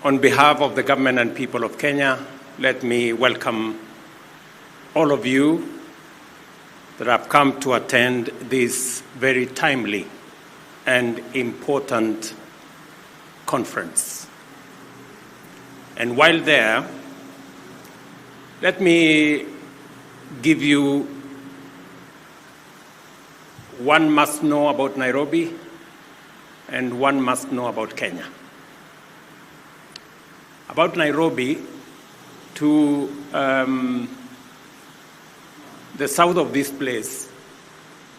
On behalf of the government and people of Kenya, let me welcome all of you that have come to attend this very timely and important conference. And while there, let me give you one must know about Nairobi and one must know about Kenya. About Nairobi, to the south of this place,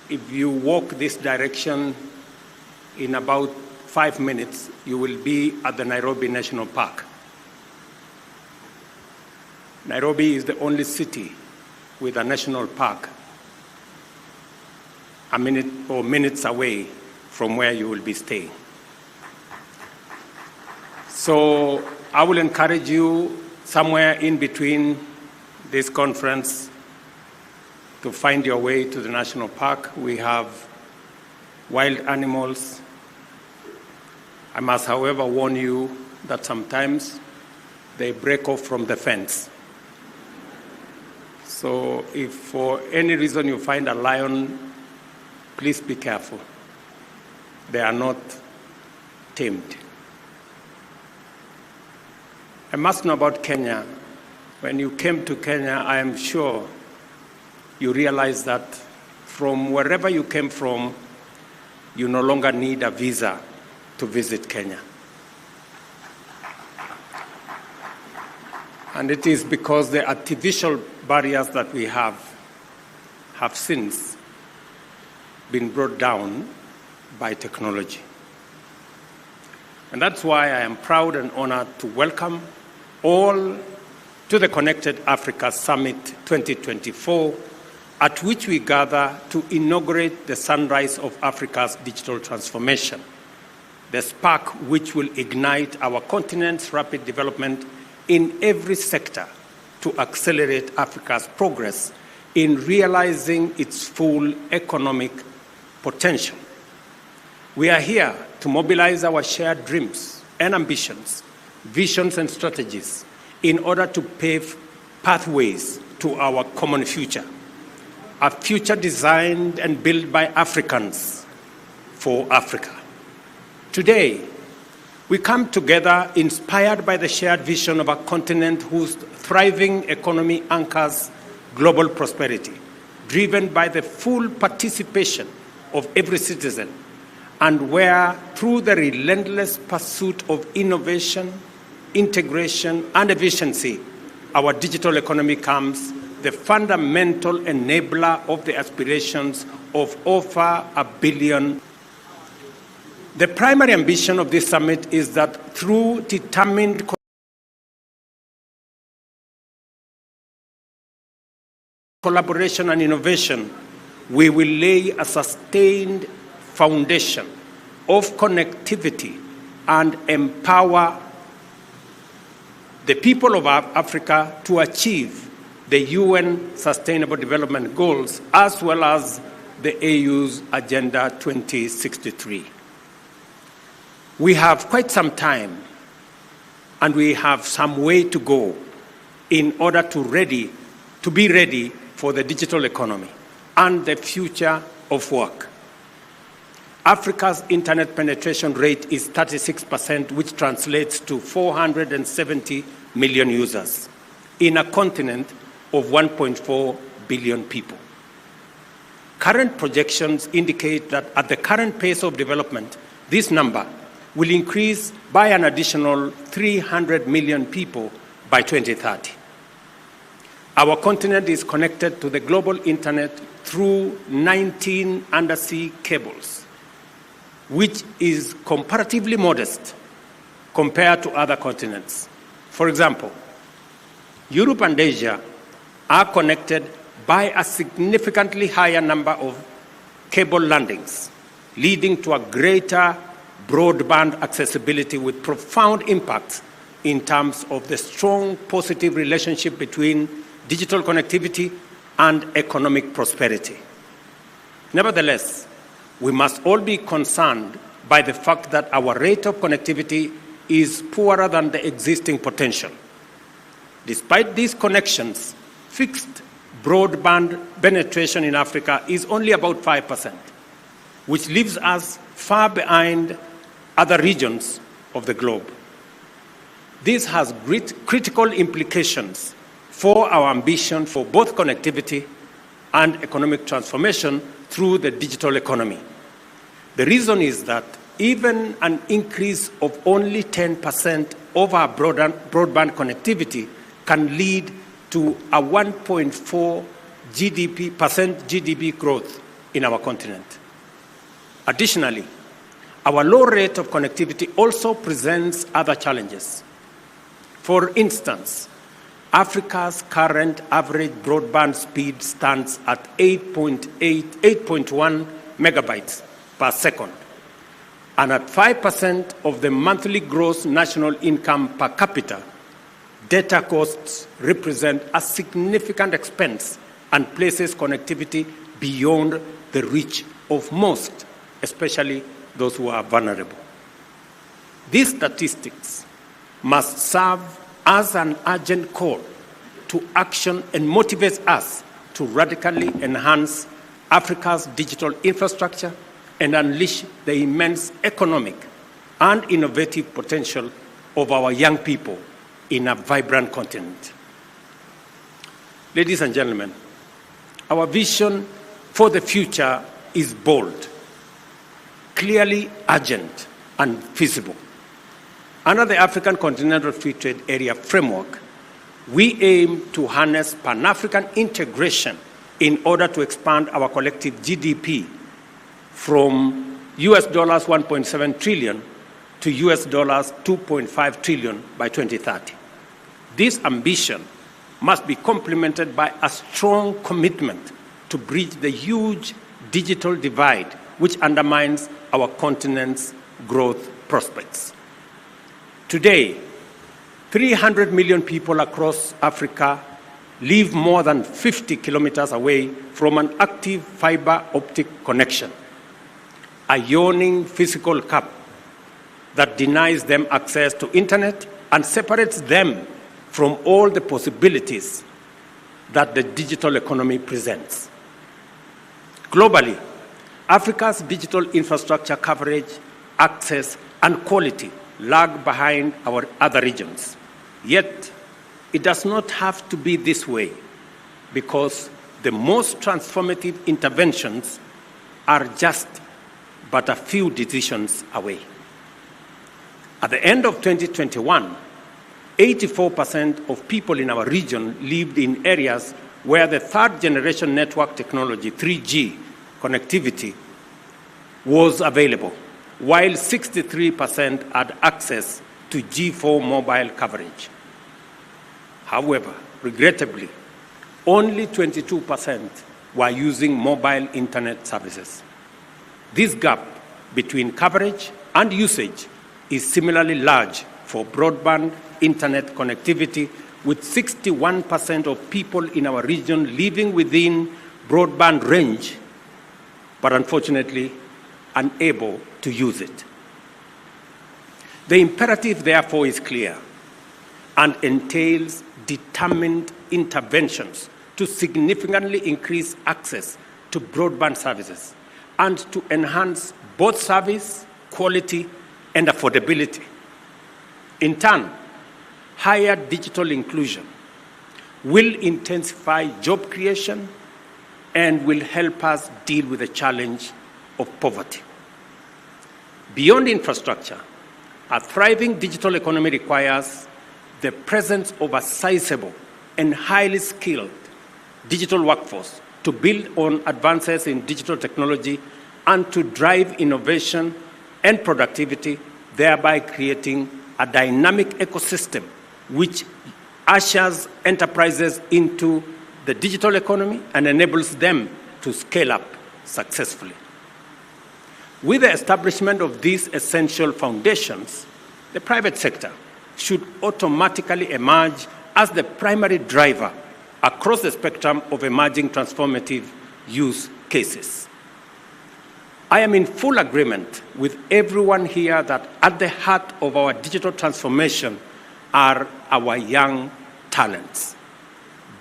if you walk this direction in about 5 minutes, you will be at the Nairobi National Park. Nairobi is the only city with a national park a minute or minutes away from where you will be staying. So I will encourage you somewhere in between this conference to find your way to the national park. We have wild animals. I must, however, warn you that sometimes they break off from the fence. So if for any reason you find a lion, please be careful. They are not tamed. I must know about Kenya. When you came to Kenya, I am sure you realize that from wherever you came from, you no longer need a visa to visit Kenya. And it is because the artificial barriers that we have since been brought down by technology. And that's why I am proud and honored to welcome all to the Connected Africa Summit 2024, at which we gather to inaugurate the sunrise of Africa's digital transformation, the spark which will ignite our continent's rapid development in every sector to accelerate Africa's progress in realizing its full economic potential. We are here to mobilize our shared dreams and ambitions, visions and strategies in order to pave pathways to our common future, a future designed and built by Africans for Africa. Today, we come together inspired by the shared vision of a continent whose thriving economy anchors global prosperity, driven by the full participation of every citizen, and where, through the relentless pursuit of innovation, integration, and efficiency, our digital economy becomes the fundamental enabler of the aspirations of over 1 billion. The primary ambition of this summit is that through determined collaboration and innovation, we will lay a sustained foundation of connectivity and empower the people of Africa to achieve the UN Sustainable Development Goals as well as the AU's Agenda 2063. We have quite some time and we have some way to go in order to be ready for the digital economy and the future of work. Africa's internet penetration rate is 36%, which translates to 470 million users in a continent of 1.4 billion people. Current projections indicate that at the current pace of development, this number will increase by an additional 300 million people by 2030. Our continent is connected to the global internet through 19 undersea cables, which is comparatively modest compared to other continents. For example, Europe and Asia are connected by a significantly higher number of cable landings, leading to a greater broadband accessibility with profound impacts in terms of the strong positive relationship between digital connectivity and economic prosperity. Nevertheless, we must all be concerned by the fact that our rate of connectivity is poorer than the existing potential. Despite these connections, fixed broadband penetration in Africa is only about 5%, which leaves us far behind other regions of the globe. This has critical implications for our ambition for both connectivity and economic transformation through the digital economy. The reason is that even an increase of only 10% of our broadband connectivity can lead to a 1.4% GDP growth in our continent. Additionally, our low rate of connectivity also presents other challenges. For instance, Africa's current average broadband speed stands at 8.1 megabytes per second, and at 5% of the monthly gross national income per capita, data costs represent a significant expense and places connectivity beyond the reach of most, especially those who are vulnerable. These statistics must serve as an urgent call to action and motivate us to radically enhance Africa's digital infrastructure and unleash the immense economic and innovative potential of our young people in a vibrant continent. Ladies and gentlemen, our vision for the future is bold, clearly urgent, and feasible. Under the African Continental Free Trade Area framework, we aim to harness Pan-African integration in order to expand our collective GDP from US dollars 1.7 trillion to US dollars 2.5 trillion by 2030. This ambition must be complemented by a strong commitment to bridge the huge digital divide which undermines our continent's growth prospects. Today, 300 million people across Africa live more than 50 kilometers away from an active fiber optic connection, a yawning physical gap that denies them access to internet and separates them from all the possibilities that the digital economy presents. Globally, Africa's digital infrastructure coverage, access, and quality lag behind our other regions. Yet, it does not have to be this way because the most transformative interventions are just but a few decisions away. At the end of 2021, 84% of people in our region lived in areas where the third-generation network technology, 3G, connectivity was available, while 63% had access to G4 mobile coverage. However, regrettably, only 22% were using mobile internet services. This gap between coverage and usage is similarly large for broadband internet connectivity, with 61% of people in our region living within broadband range, but unfortunately unable to use it. The imperative, therefore, is clear and entails determined interventions to significantly increase access to broadband services and to enhance both service, quality, and affordability. In turn, higher digital inclusion will intensify job creation and will help us deal with the challenge of poverty. Beyond infrastructure, a thriving digital economy requires the presence of a sizable and highly skilled digital workforce to build on advances in digital technology and to drive innovation and productivity, thereby creating a dynamic ecosystem which ushers enterprises into the digital economy and enables them to scale up successfully. With the establishment of these essential foundations, the private sector should automatically emerge as the primary driver across the spectrum of emerging transformative use cases. I am in full agreement with everyone here that at the heart of our digital transformation are our young talents,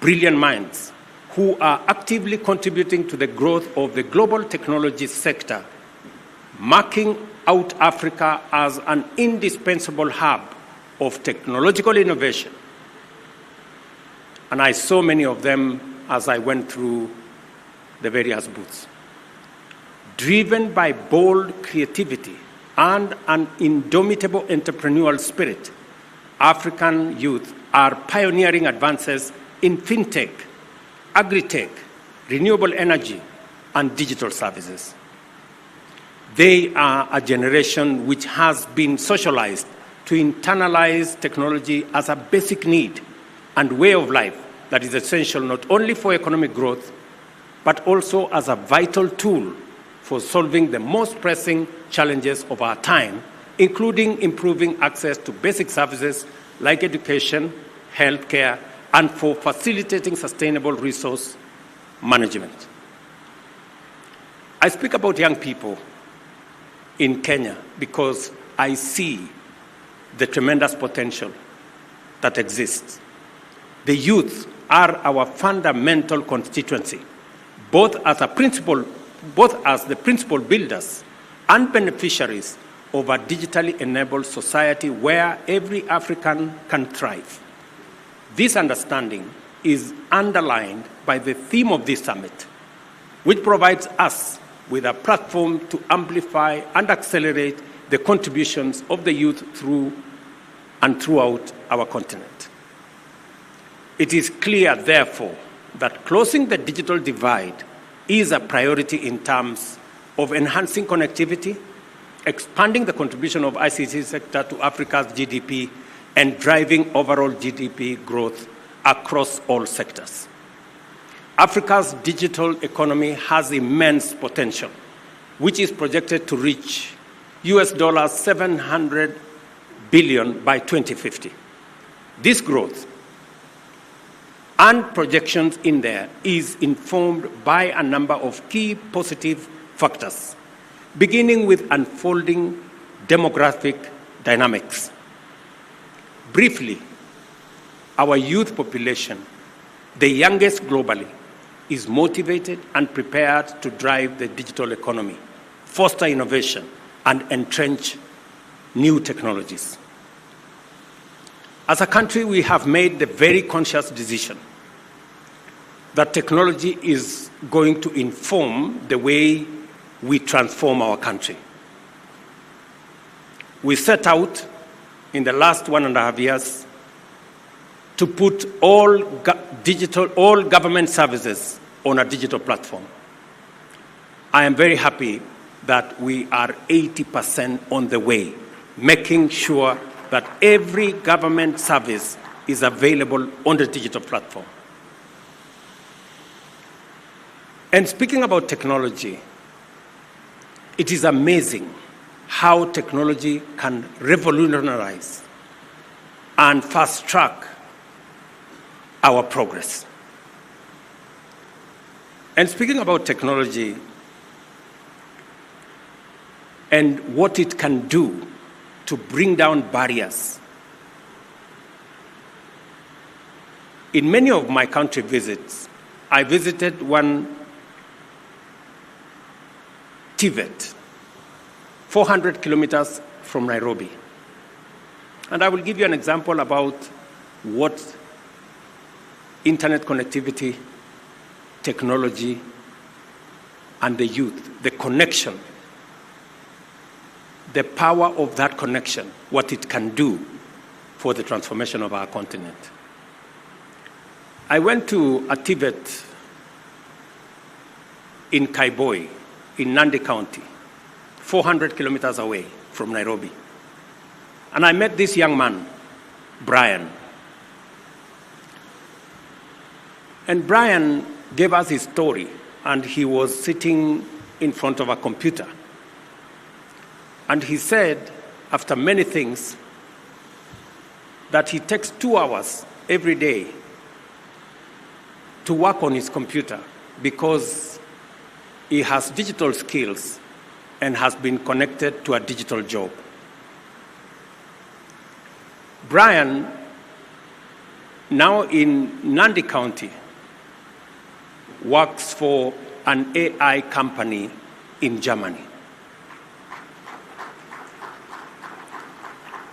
brilliant minds who are actively contributing to the growth of the global technology sector, marking out Africa as an indispensable hub of technological innovation. And I saw many of them as I went through the various booths. Driven by bold creativity and an indomitable entrepreneurial spirit, African youth are pioneering advances in fintech, agri-tech, renewable energy, and digital services. They are a generation which has been socialized to internalize technology as a basic need and way of life that is essential not only for economic growth, but also as a vital tool for solving the most pressing challenges of our time, including improving access to basic services like education, healthcare, and for facilitating sustainable resource management. I speak about young people in Kenya because I see the tremendous potential that exists. The youth are our fundamental constituency, both as the principal builders and beneficiaries of a digitally enabled society where every African can thrive. This understanding is underlined by the theme of this summit, which provides us with a platform to amplify and accelerate the contributions of the youth through and throughout our continent. It is clear, therefore, that closing the digital divide is a priority in terms of enhancing connectivity, expanding the contribution of ICT sector to Africa's GDP, and driving overall GDP growth across all sectors. Africa's digital economy has immense potential, which is projected to reach $700 billion by 2050. This growth and projections in there is informed by a number of key positive factors, beginning with unfolding demographic dynamics. Briefly, our youth population, the youngest globally, is motivated and prepared to drive the digital economy, foster innovation, and entrench new technologies. As a country, we have made the very conscious decision that technology is going to inform the way we transform our country. We set out in the last 1.5 years to put all government services on a digital platform. I am very happy that we are 80% on the way, making sure that every government service is available on the digital platform. And speaking about technology, it is amazing how technology can revolutionize and fast-track our progress. And speaking about technology and what it can do to bring down barriers, in many of my country visits, I visited one TVET, 400 kilometers from Nairobi. And I will give you an example about what internet connectivity, technology, and the youth, the connection, the power of that connection, what it can do for the transformation of our continent. I went to a TVET in Kaiboi, in Nandi County, 400 kilometers away from Nairobi. And I met this young man, Brian. And Brian gave us his story, and he was sitting in front of a computer. And he said, after many things, that he takes 2 hours every day to work on his computer because he has digital skills and has been connected to a digital job. Brian, now in Nandi County, works for an AI company in Germany.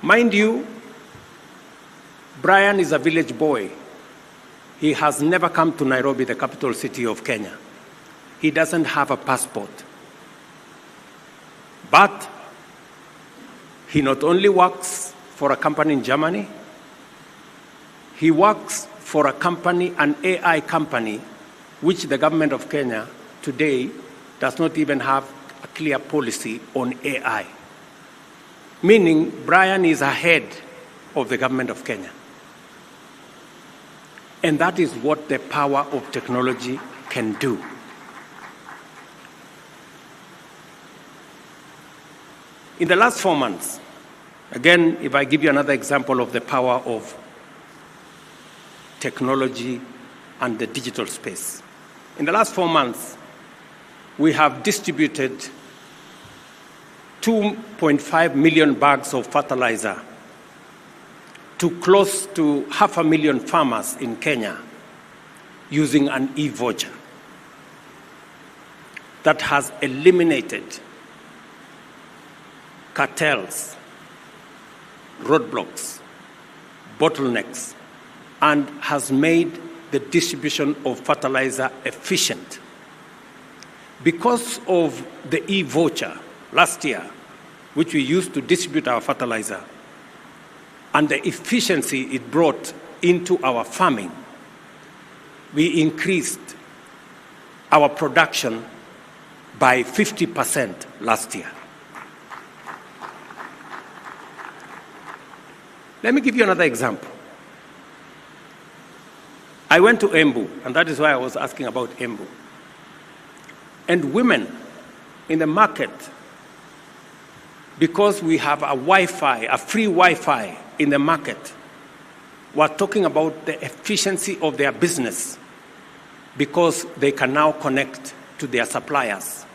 Mind you, Brian is a village boy. He has never come to Nairobi, the capital city of Kenya. He doesn't have a passport. But he not only works for a company in Germany, he works for a company, an AI company, which the government of Kenya today does not even have a clear policy on AI. Meaning, Brian is ahead of the government of Kenya. And that is what the power of technology can do. In the last 4 months, again, if I give you another example of the power of technology and the digital space. In the last 4 months, we have distributed 2.5 million bags of fertilizer to close to 500,000 farmers in Kenya using an e-voucher that has eliminated cartels, roadblocks, bottlenecks, and has made the distribution of fertilizer efficient. Because of the e-voucher last year, which we used to distribute our fertilizer, and the efficiency it brought into our farming, we increased our production by 50% last year. Let me give you another example. I went to Embu, and that is why I was asking about Embu. And women in the market, because we have a Wi-Fi, a free Wi-Fi in the market, were talking about the efficiency of their business because they can now connect to their suppliers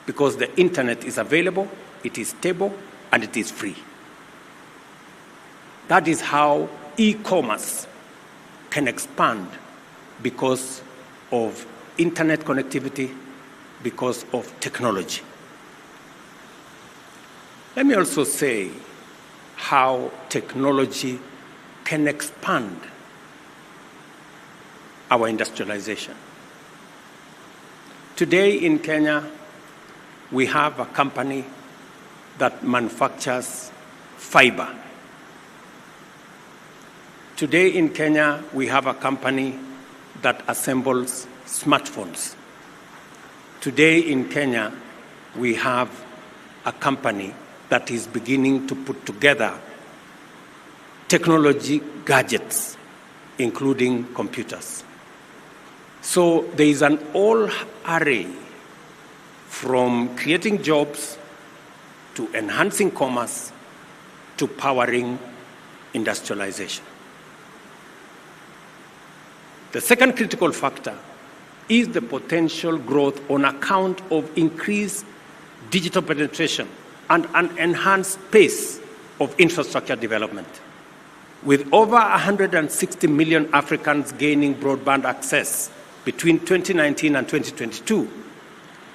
because the internet is available, it is stable, and it is free. That is how e-commerce can expand because of internet connectivity, because of technology. Let me also say how technology can expand our industrialization. Today in Kenya, we have a company that manufactures fiber. Today in Kenya, we have a company that assembles smartphones. Today in Kenya, we have a company that is beginning to put together technology gadgets, including computers. So there is an whole array from creating jobs to enhancing commerce to powering industrialization. The second critical factor is the potential growth on account of increased digital penetration and an enhanced pace of infrastructure development. With over 160 million Africans gaining broadband access between 2019 and 2022,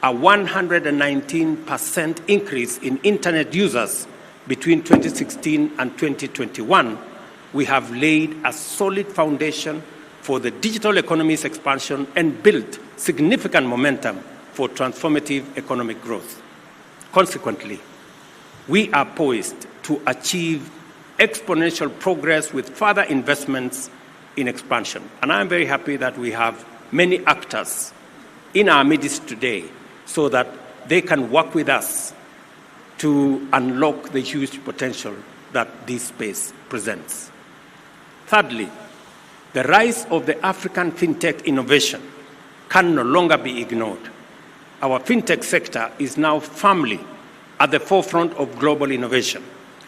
a 119% increase in internet users between 2016 and 2021, we have laid a solid foundation for the digital economy's expansion and built significant momentum for transformative economic growth. Consequently, we are poised to achieve exponential progress with further investments in expansion. And I'm very happy that we have many actors in our midst today so that they can work with us to unlock the huge potential that this space presents. Thirdly, the rise of the African fintech innovation can no longer be ignored. Our fintech sector is now firmly at the forefront of global innovation,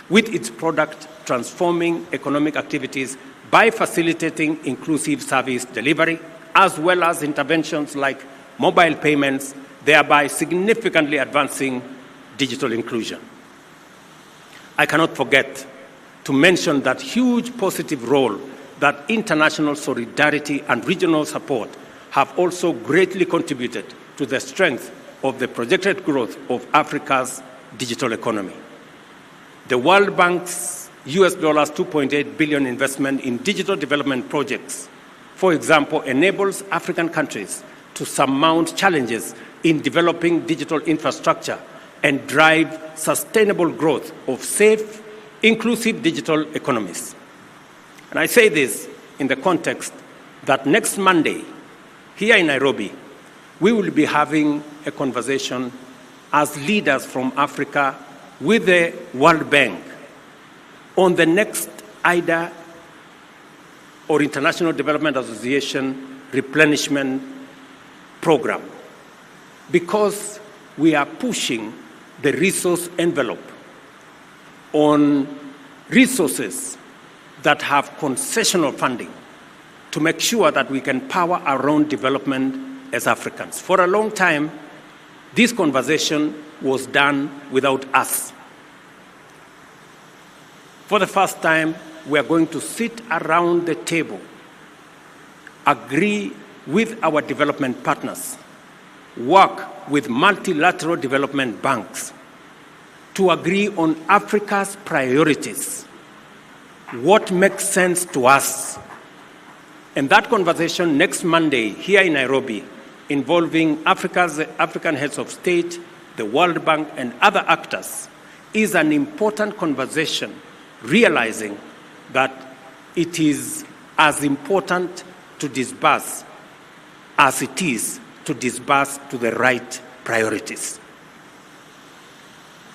with its product transforming economic activities by facilitating inclusive service delivery, as well as interventions like mobile payments, thereby significantly advancing digital inclusion. I cannot forget to mention that huge positive role that international solidarity and regional support have also greatly contributed to the strength of the projected growth of Africa's digital economy. The World Bank's US $2.8 billion investment in digital development projects, for example, enables African countries to surmount challenges in developing digital infrastructure and drive sustainable growth of safe, inclusive digital economies. And I say this in the context that next Monday, here in Nairobi, we will be having a conversation as leaders from Africa with the World Bank on the next IDA or International Development Association replenishment program, because we are pushing the resource envelope on resources that have concessional funding to make sure that we can power our own development as Africans. For a long time, this conversation was done without us. For the first time, we are going to sit around the table, agree with our development partners, work with multilateral development banks to agree on Africa's priorities, what makes sense to us. And that conversation next Monday here in Nairobi, involving African heads of state, the World Bank, and other actors, is an important conversation, realizing that it is as important to disburse as it is to disburse to the right priorities.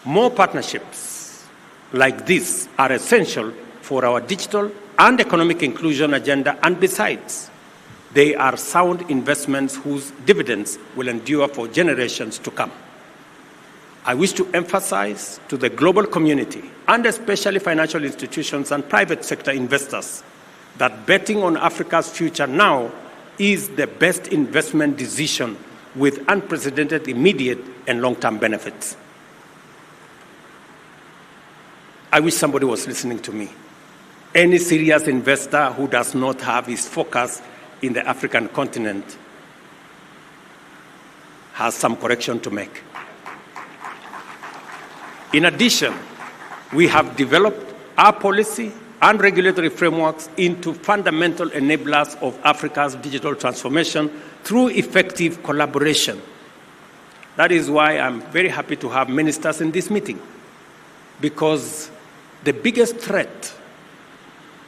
More partnerships like this are essential for our digital and economic inclusion agenda, and besides, they are sound investments whose dividends will endure for generations to come. I wish to emphasize to the global community, and especially financial institutions and private sector investors, that betting on Africa's future now is the best investment decision with unprecedented immediate and long-term benefits. I wish somebody was listening to me. Any serious investor who does not have his focus in the African continent has some correction to make. In addition, we have developed our policy and regulatory frameworks into fundamental enablers of Africa's digital transformation through effective collaboration. That is why I'm very happy to have ministers in this meeting, because the biggest threat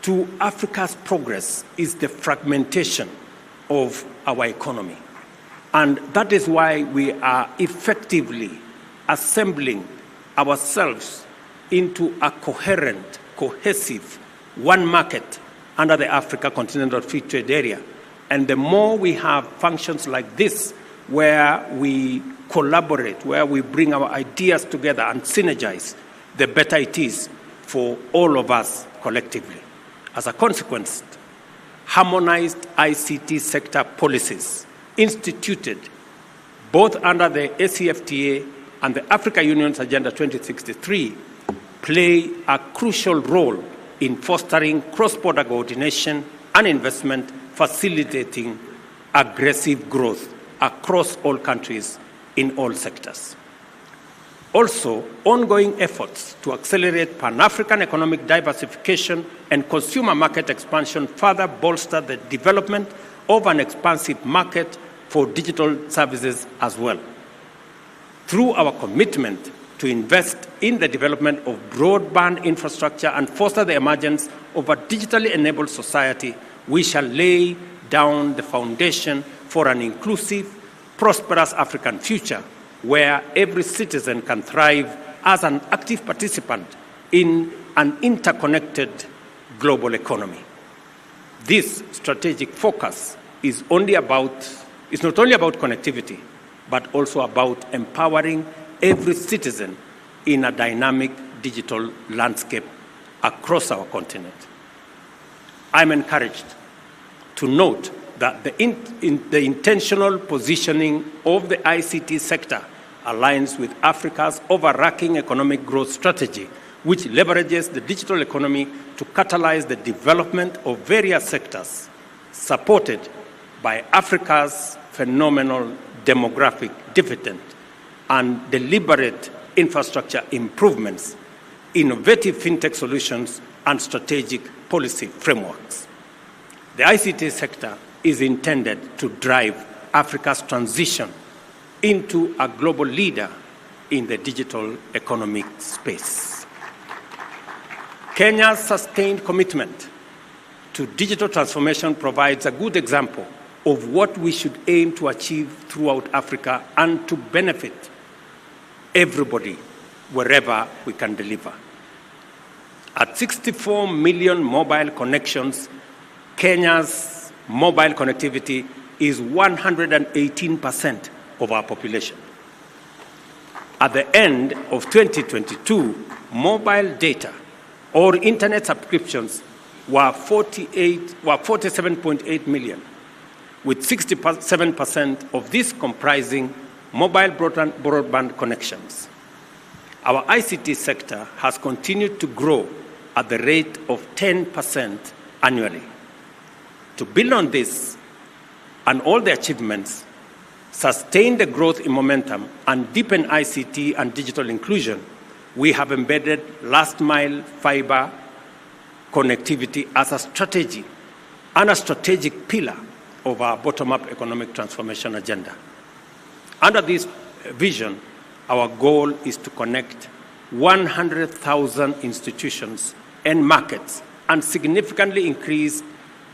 to Africa's progress is the fragmentation of our economy. And that is why we are effectively assembling ourselves into a coherent, cohesive, one market under the Africa Continental Free Trade Area. And the more we have functions like this, where we collaborate, where we bring our ideas together and synergize, the better it is for all of us collectively. As a consequence, harmonized ICT sector policies instituted both under the ACFTA and the Africa Union's Agenda 2063 play a crucial role in fostering cross-border coordination and investment, facilitating aggressive growth across all countries in all sectors. Also, ongoing efforts to accelerate Pan-African economic diversification and consumer market expansion further bolster the development of an expansive market for digital services as well. Through our commitment to invest in the development of broadband infrastructure and foster the emergence of a digitally enabled society, we shall lay down the foundation for an inclusive, prosperous African future where every citizen can thrive as an active participant in an interconnected global economy. This strategic focus is not only about connectivity, but also about empowering every citizen in a dynamic digital landscape across our continent. I'm encouraged to note that the intentional positioning of the ICT sector aligns with Africa's overarching economic growth strategy, which leverages the digital economy to catalyze the development of various sectors, supported by Africa's phenomenal demographic dividend and deliberate infrastructure improvements, innovative fintech solutions, and strategic policy frameworks. The ICT sector is intended to drive Africa's transition into a global leader in the digital economic space. Kenya's sustained commitment to digital transformation provides a good example of what we should aim to achieve throughout Africa and to benefit everybody wherever we can deliver. At 64 million mobile connections, Kenya's mobile connectivity is 118% of our population. At the end of 2022, mobile data or internet subscriptions were 47.8 million, with 67% of this comprising mobile broadband connections. Our ICT sector has continued to grow at the rate of 10% annually. To build on this and all the achievements, sustain the growth in momentum, and deepen ICT and digital inclusion, we have embedded last-mile fiber connectivity as a strategy and a strategic pillar of our bottom-up economic transformation agenda. Under this vision, our goal is to connect 100,000 institutions and markets and significantly increase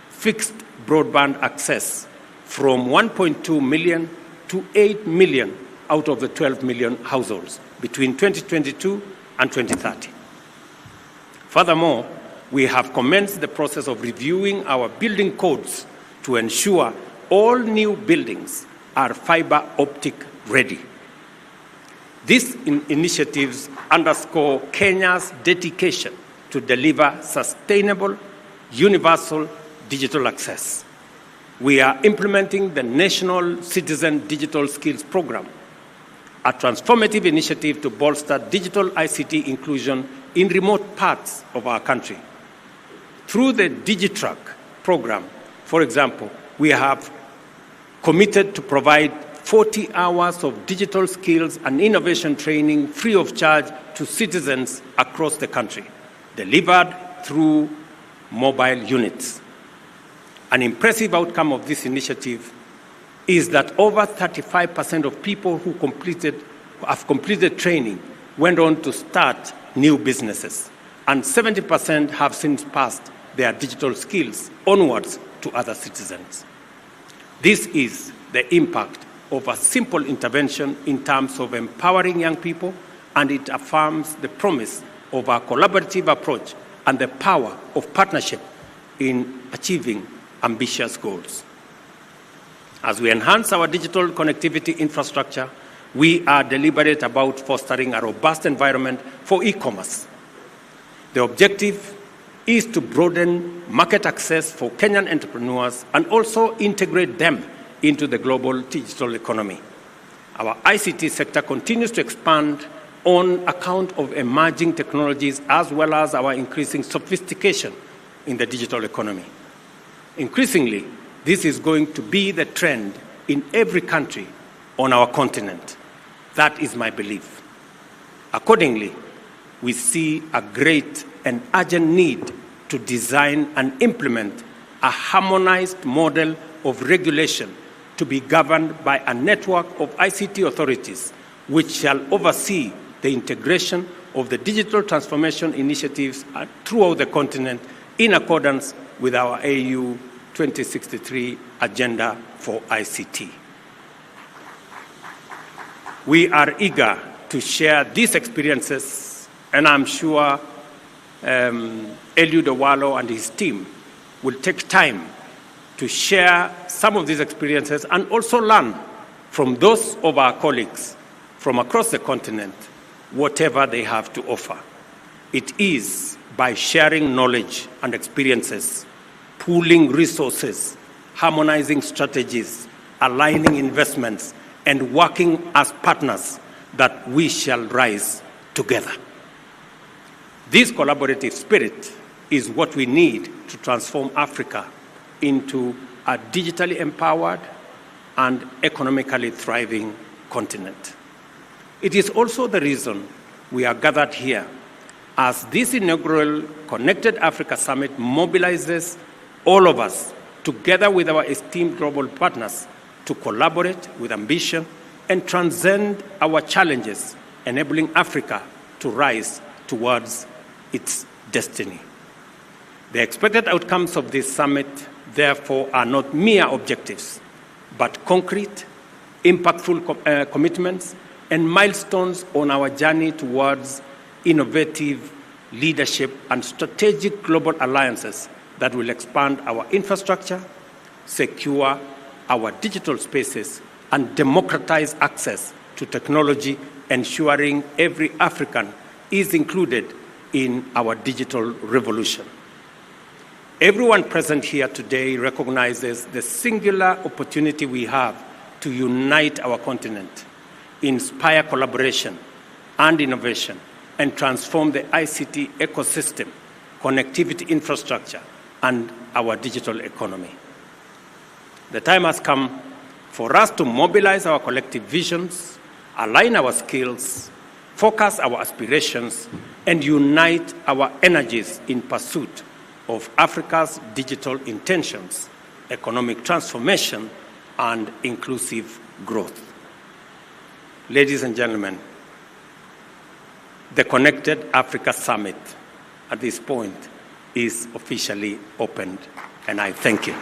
fixed broadband access from 1.2 million to 8 million out of the 12 million households between 2022 and 2030. Furthermore, we have commenced the process of reviewing our building codes to ensure all new buildings are fiber optic ready. These initiatives underscore Kenya's dedication to deliver sustainable, universal digital access. We are implementing the National Citizen Digital Skills Program, a transformative initiative to bolster digital ICT inclusion in remote parts of our country. Through the DigiTrack program, for example, we have committed to provide 40 hours of digital skills and innovation training free of charge to citizens across the country, delivered through mobile units. An impressive outcome of this initiative is that over 35% of people who have completed training went on to start new businesses, and 70% have since passed their digital skills onwards to other citizens. This is the impact of a simple intervention in terms of empowering young people, and it affirms the promise of our collaborative approach and the power of partnership in achieving ambitious goals. As we enhance our digital connectivity infrastructure, we are deliberate about fostering a robust environment for e-commerce. The objective is to broaden market access for Kenyan entrepreneurs and also integrate them into the global digital economy. Our ICT sector continues to expand on account of emerging technologies as well as our increasing sophistication in the digital economy. Increasingly, this is going to be the trend in every country on our continent. That is my belief. Accordingly, we see a great and urgent need to design and implement a harmonized model of regulation to be governed by a network of ICT authorities which shall oversee the integration of the digital transformation initiatives throughout the continent in accordance with our AU 2063 agenda for ICT. We are eager to share these experiences, and I'm sure Eliud Owalo and his team will take time to share some of these experiences and also learn from those of our colleagues from across the continent, whatever they have to offer. It is by sharing knowledge and experiences, pooling resources, harmonizing strategies, aligning investments, and working as partners that we shall rise together. This collaborative spirit is what we need to transform Africa into a digitally empowered and economically thriving continent. It is also the reason we are gathered here as this inaugural Connected Africa Summit mobilizes all of us together with our esteemed global partners to collaborate with ambition and transcend our challenges, enabling Africa to rise towards its destiny. The expected outcomes of this summit, therefore, are not mere objectives, but concrete, impactful commitments and milestones on our journey towards innovative leadership and strategic global alliances that will expand our infrastructure, secure our digital spaces, and democratize access to technology, ensuring every African is included in our digital revolution. Everyone present here today recognizes the singular opportunity we have to unite our continent, inspire collaboration and innovation, and transform the ICT ecosystem, connectivity infrastructure, and our digital economy. The time has come for us to mobilize our collective visions, align our skills, focus our aspirations, and unite our energies in pursuit of Africa's digital intentions, economic transformation, and inclusive growth. Ladies and gentlemen, the Connected Africa Summit at this point is officially opened, and I thank you.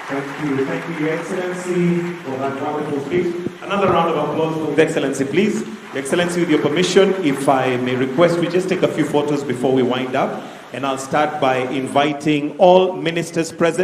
Thank you, Your Excellency, for that wonderful speech. Another round of applause for His Excellency, please. Your Excellency, with your permission, if I may request, we just take a few photos before we wind up, and I'll start by inviting all ministers present